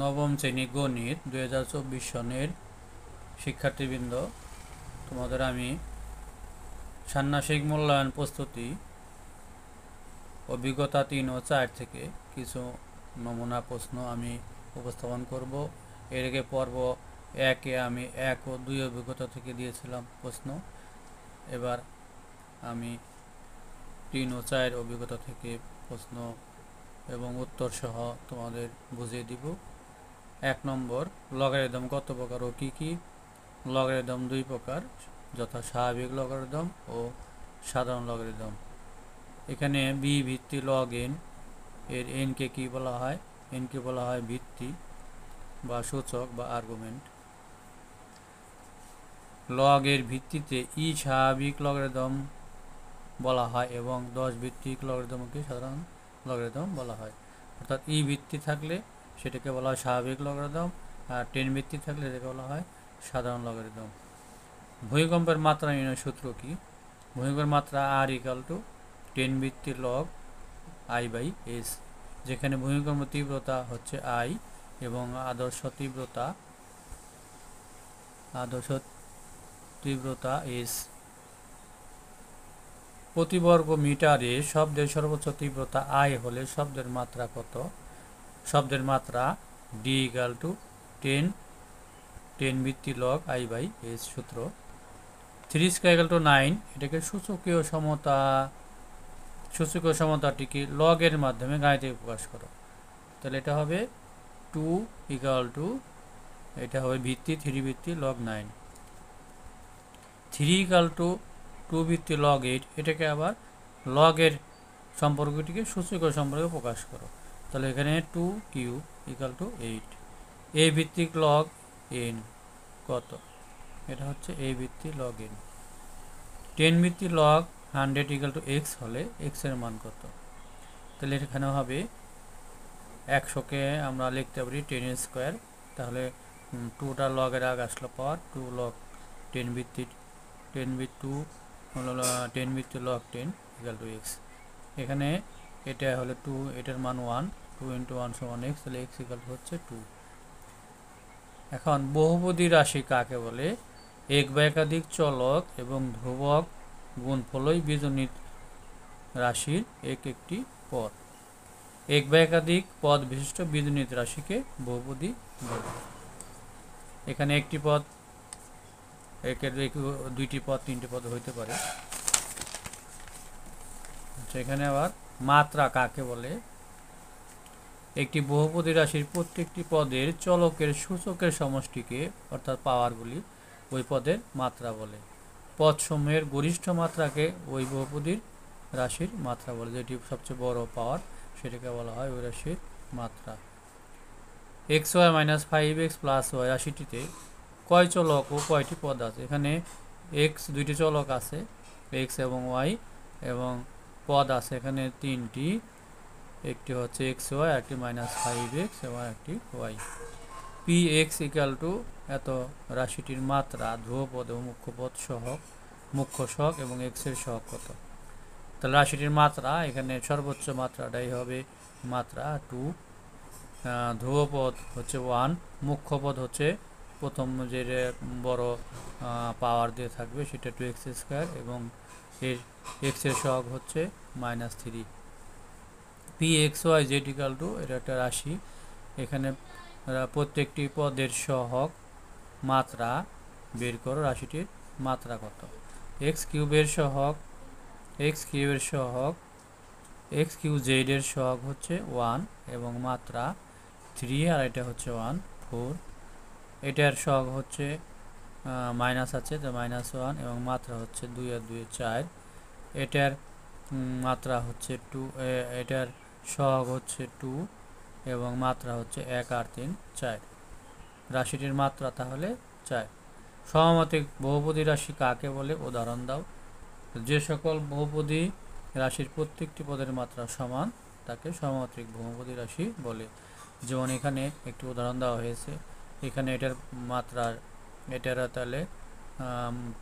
নবম শ্রেণী গণিত 2024 সনের শিক্ষার্থীবৃন্দ, তোমাদের আমি ষান্মাসিক মূল্যায়ন প্রস্তুতি অভিজ্ঞতা 3 ও 4 থেকে কিছু নমুনা প্রশ্ন আমি উপস্থাপন করব। এর আগে পর্ব 1-এ আমি 1 ও 2 অভিজ্ঞতা থেকে দিয়েছিলাম প্রশ্ন। এবার আমি 3 ও 4 অভিজ্ঞতা থেকে প্রশ্ন এবং উত্তর সহ তোমাদের বুঝিয়ে দিব। 1 নম্বর, লগারিদম কত প্রকার ও কি কি? লগারিদম 2 প্রকার, যথা স্বাভাবিক লগারিদম ও সাধারণ লগারিদম। এখানে বি ভিত্তি লগ এন এর এন কে কি বলা হয়? এন কে বলা হয় ভিত্তি বা সূচক বা আর্গুমেন্ট। লগ এর ভিত্তিতে ই স্বাভাবিক লগারিদম বলা হয় এবং 10 ভিত্তিক লগারিদমকে সাধারণ লগারিদম বলা হয়। অর্থাৎ ই ভিত্তি থাকলে সেটাকে বলা হয় স্বাভাবিক লগারিদম, আর 10 ভিত্তি থাকলে এটাকে বলা হয় সাধারণ লগারিদম। ভূমিকম্পের মাত্রা নির্ণয়ের সূত্র কি? ভূমিকম্পের মাত্রা আর ইকাল টু 10 ভিত্তি লগ আই বাই এস, যেখানে ভূমিকম্প তীব্রতা হচ্ছে আই এবং আদর্শ তীব্রতা এস। প্রতি বর্গ মিটারে শব্দের সর্বোচ্চ তীব্রতা আই হলে শব্দের মাত্রা কত? শব্দের মাত্রা ডি ইকাল টু 10 ভিত্তি লগ আই বাই এস সূত্র। 3 স্কয়ার ইকাল টু 9, এটাকে সূচকীয় সমতাটিকে লগের মাধ্যমে গাণিতিক প্রকাশ করো। তাহলে এটা হবে 2 ইকাল টু, এটা হবে ভিত্তি 3 ভিত্তি লগ 9। 3 ইকাল টু 2 ভিত্তি লগ 8, এটাকে আবার লগের সম্পর্কটিকে সূচকীয় সম্পর্কে প্রকাশ করো। তাহলে এখানে 2 কিউব ইকাল টু 8। এ ভিত্তিক লগ এন কত? এটা হচ্ছে এ ভিত্তি লগ এন। 10 ভিত্তি লগ 100 ইকাল টু এক্স হলে এক্স এর মান কত? তাহলে এখানে হবে 100কে আমরা লিখতে পারি 10 স্কোয়ার, তাহলে 2টা লগের আগে আসলো পাওয়ার 2 লগ 10 ভিত্তি 10 ভিত্তি 2 হলো 10 ভিত্তি লগ 10 ইকাল টু এক্স। এখানে এটা হলো 2, এটার মান 1, 2 ইন্টু 1 সমান এক্স, তাহলে এক্স ইকাল টু হচ্ছে 2। এখন বহুপদী রাশি কাকে বলে? এক বা একাধিক চলক এবং ধ্রুবক গুণফলই বীজগণিত রাশির একটি পদ। এক বা একাধিক পদ বিশিষ্ট বীজগণিত রাশিকে বহুপদী বলে। এখানে একটি পদ, দুইটি পদ, তিনটি পদ হইতে পারে। সেখানে আবার মাত্রা কাকে বলে? একটি বহুপদী রাশির প্রত্যেকটি পদের চলকের সূচকের সমষ্টিকে, অর্থাৎ পাওয়ারগুলি, ওই পদের মাত্রা বলে। পদসমূহের গরিষ্ঠ মাত্রাকে ওই বহুপদীর রাশির মাত্রা বলে, যেটি সবচেয়ে বড় পাওয়ার সেটাকে বলা হয় ওই রাশির মাত্রা। X Y minus 5x plus Y রাশিটিতে কয় চলক ও কয়টি পদ আছে? এখানে এক্স দুইটি চলক আছে, এক্স এবং ওয়াই, এবং পদ আছে এখানে তিনটি, একটি হচ্ছে এক্স ওয়াই, একটি -5x এবং একটি Y. P X equal to এত রাশিটির মাত্রা, ধ্রুবপদ এবং মুখ্য সহগ এবং এক্স এর সহগ কত? তাহলে রাশিটির মাত্রা, এখানে সর্বোচ্চ মাত্রাটাই হবে মাত্রা 2, ধ্রুবপদ হচ্ছে 1, মুখ্য পদ হচ্ছে প্রথম যে বড় পাওয়ার দিয়ে থাকবে সেটা 2x স্কোয়ার এবং এর এক্স এর সহগ হচ্ছে -3। P X Y Z equal to, এটা একটা রাশি, এখানে প্রত্যেকটি পদের সহগ মাত্রা বের করো, রাশিটির মাত্রা কত? এক্স কিউবের সহগ এক্স কিউ জেড এর সহগ হচ্ছে 1 এবং মাত্রা 3, আর এটা হচ্ছে 1 4, এটার সহগ হচ্ছে মাইনাস আছে তো -1 এবং মাত্রা হচ্ছে 2 আর 2 4, এটার মাত্রা হচ্ছে 2, এটার সহগ হচ্ছে 2 এবং মাত্রা হচ্ছে 1 আর 3 4, রাশিটির মাত্রা তাহলে 4। সহমতিক বহুপদী রাশি কাকে বলে? উদাহরণ দাও। যে সকল বহুপদী রাশির প্রত্যেকটি পদের মাত্রা সমান তাকে সহমতিক বহুপদী রাশি বলে। যেমন এখানে একটি উদাহরণ দেওয়া হয়েছে, এখানে এটার মাত্রা, এটার তাহলে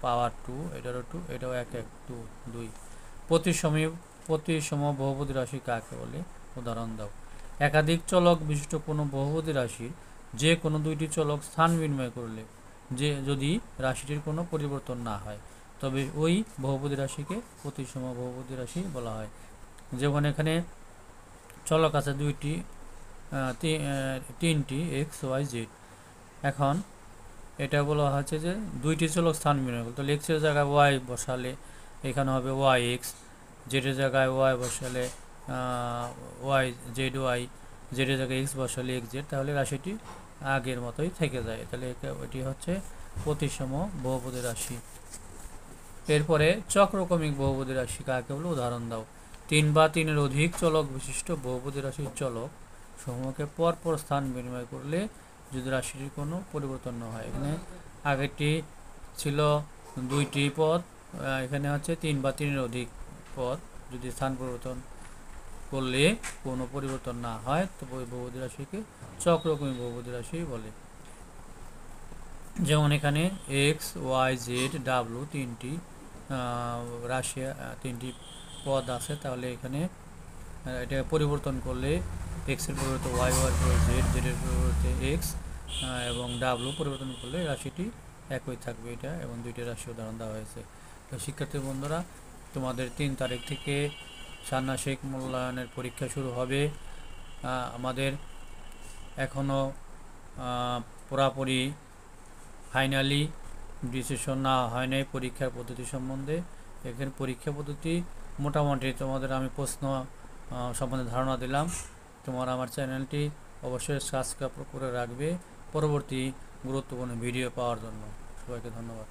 পাওয়ার 2, এটারও 2, এটাও 1 1 2 2। প্রতিসম বহুপদী রাশি কাকে বলে? উদাহরণ দাও। একাধিক চলক বিশিষ্ট কোনো বহুপদী রাশির যে কোনো দুইটি চলক স্থান বিনিময় করলে যদি রাশিটির কোনো পরিবর্তন না হয় তবে ওই বহুপদী রাশিকে প্রতিসম বহুপদী রাশি বলা হয়। যেমন এখানে চলক আছে তিনটি এক্স ওয়াই জেড। এখন এটা বলা হচ্ছে যে দুইটি চলক স্থান বিনিময় করলে, তাহলে এক্সের জায়গায় ওয়াই বসালে এখানে হবে ওয়াই এক্স, জেডের জায়গায় ওয়াই বসালে ওয়াই জেড ওয়াই, জেডের জায়গায় এক্স বসালে এক্স জেড, তাহলে রাশিটি আগের মতোই থেকে যায়। তাহলে এটি হচ্ছে প্রতিসম বহুপদী রাশি। এরপরে চক্রক্রমিক বহুপদী রাশি কাকে বলে উদাহরণ দাও। 3 বা 3-এর অধিক চলক বিশিষ্ট বহুপদী রাশির চলক সমূহকে পরপর স্থান বিনিময় করলে যদি রাশিটির কোনো পরিবর্তন না হয়। এখানে আগেরটি ছিল দুইটি পদ, এখানে হচ্ছে 3 বা 3-এর অধিক পদ যদি স্থান পরিবর্তন করলে কোনো পরিবর্তন না হয় তবে ওই বহুপদী রাশিকে চক্রক্রমিক বহুপদী রাশি বলে। যেমন এখানে এক্স ওয়াই জেড ডাব্লু তিনটি রাশি, তিনটি পদ আছে, তাহলে এখানে এটা পরিবর্তন করলে এক্স এর পরিবর্তে ওয়াই, ওয়াই পরিবর্তে জেড, জেড এর পরিবর্তে এক্স এবং ডাব্লু পরিবর্তন করলে রাশিটি একই থাকবে। এটা এবং দুইটি রাশি উদাহরণ দেওয়া হয়েছে। তো শিক্ষার্থী বন্ধুরা, তোমাদের 3 তারিখ থেকে ষান্মাসিক মূল্যায়নের পরীক্ষা শুরু হবে। আমাদের এখনও পুরাপুরি ফাইনালি ডিসিশন না হয় নাই পরীক্ষার পদ্ধতি সম্বন্ধে। এখানে পরীক্ষা পদ্ধতি মোটামুটি তোমাদের আমি প্রশ্ন সম্বন্ধে ধারণা দিলাম। তোমরা আমার চ্যানেলটি অবশ্যই সাবস্ক্রাইব করে রাখবে পরবর্তী গুরুত্বপূর্ণ ভিডিও পাওয়ার জন্য। সবাইকে ধন্যবাদ।